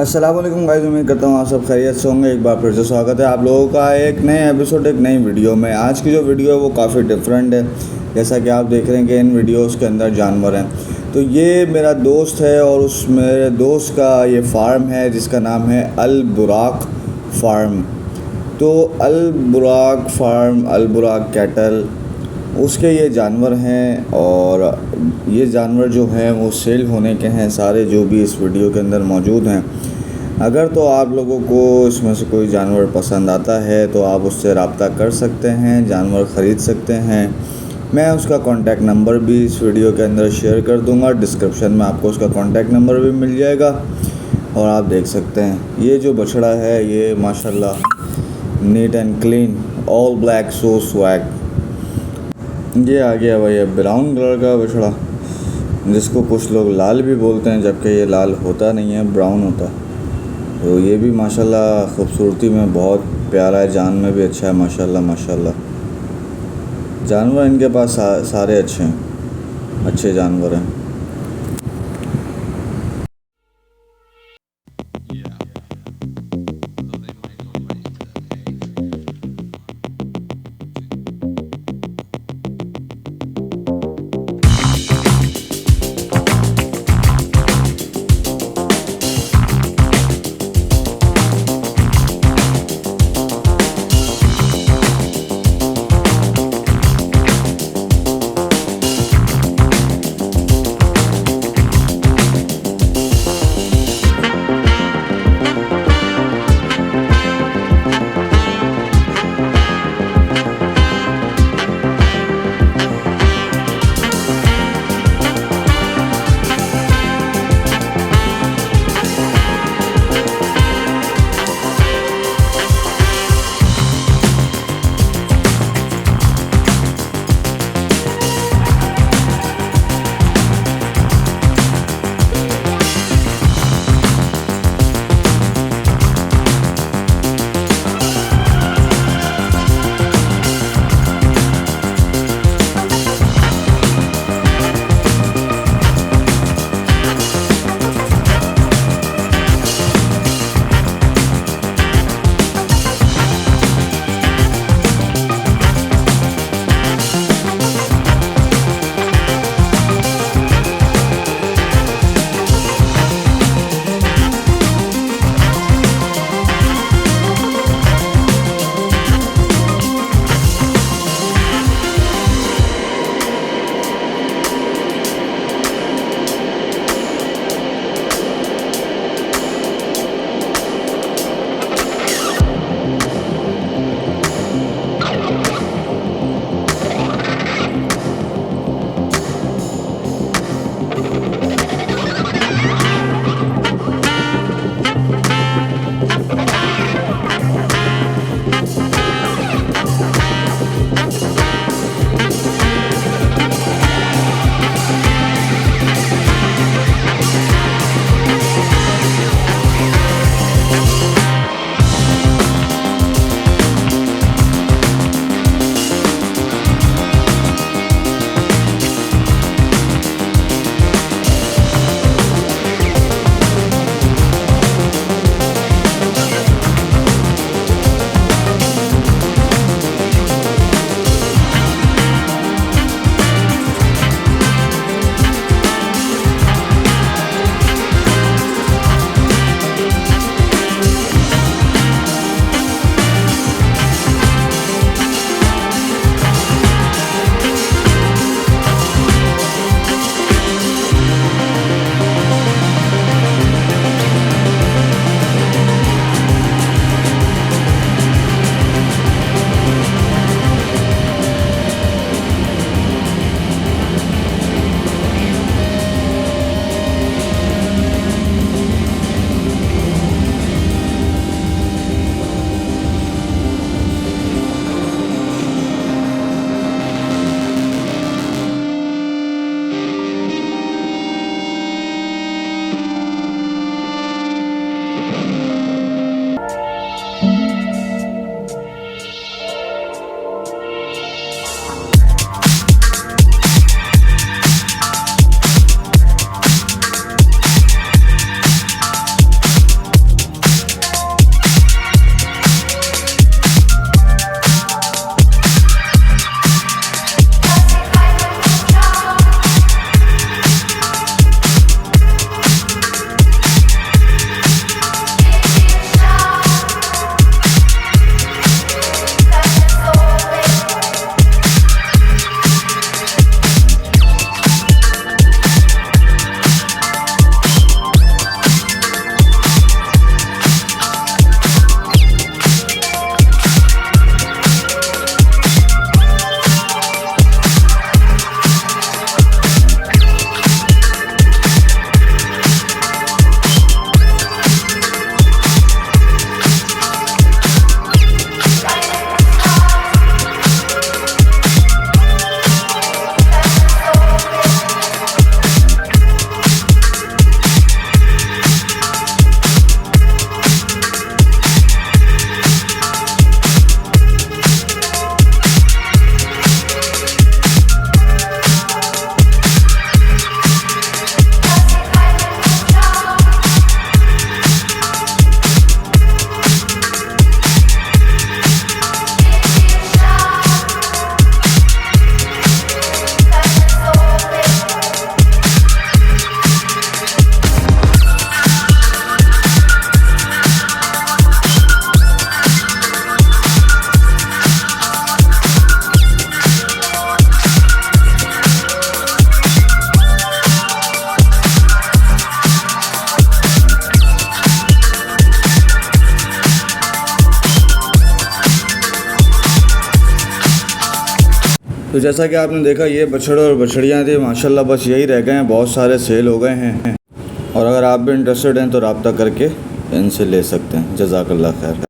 अस्सलाम वालेकुम गाइस, उम्मीद करता हूँ आप सब खैरियत से होंगे। एक बार फिर से स्वागत है आप लोगों का एक नए एपिसोड, एक नई वीडियो में। आज की जो वीडियो है वो काफ़ी डिफरेंट है। जैसा कि आप देख रहे हैं कि इन वीडियोस के अंदर जानवर हैं। तो ये मेरा दोस्त है और उस मेरे दोस्त का ये फार्म है जिसका नाम है अल-बुराक फार्म। तो अल-बुराक फार्म, अल-बुराक कैटल, उसके ये जानवर हैं और ये जानवर जो हैं वो सेल होने के हैं सारे, जो भी इस वीडियो के अंदर मौजूद हैं। अगर तो आप लोगों को इसमें से कोई जानवर पसंद आता है तो आप उससे रब्ता कर सकते हैं, जानवर ख़रीद सकते हैं। मैं उसका कॉन्टैक्ट नंबर भी इस वीडियो के अंदर शेयर कर दूंगा, डिस्क्रिप्शन में आपको उसका कॉन्टैक्ट नंबर भी मिल जाएगा। और आप देख सकते हैं ये जो बछड़ा है ये माशाल्लाह neat and clean, all black, so swag. ये आ गया भाई ब्राउन कलर का बछड़ा, जिसको कुछ लोग लाल भी बोलते हैं, जबकि ये लाल होता नहीं है, ब्राउन होता है। तो ये भी माशाल्लाह खूबसूरती में बहुत प्यारा है, जान में भी अच्छा है माशाल्लाह माशाल्लाह। जानवर इनके पास सारे अच्छे हैं, अच्छे जानवर हैं। तो जैसा कि आपने देखा ये बछड़े और बछड़ियाँ थी माशाल्लाह, बस यही रह गए हैं, बहुत सारे सेल हो गए हैं। और अगर आप भी इंटरेस्टेड हैं तो रब्ता करके इनसे ले सकते हैं। जज़ाकल्लाह खैर।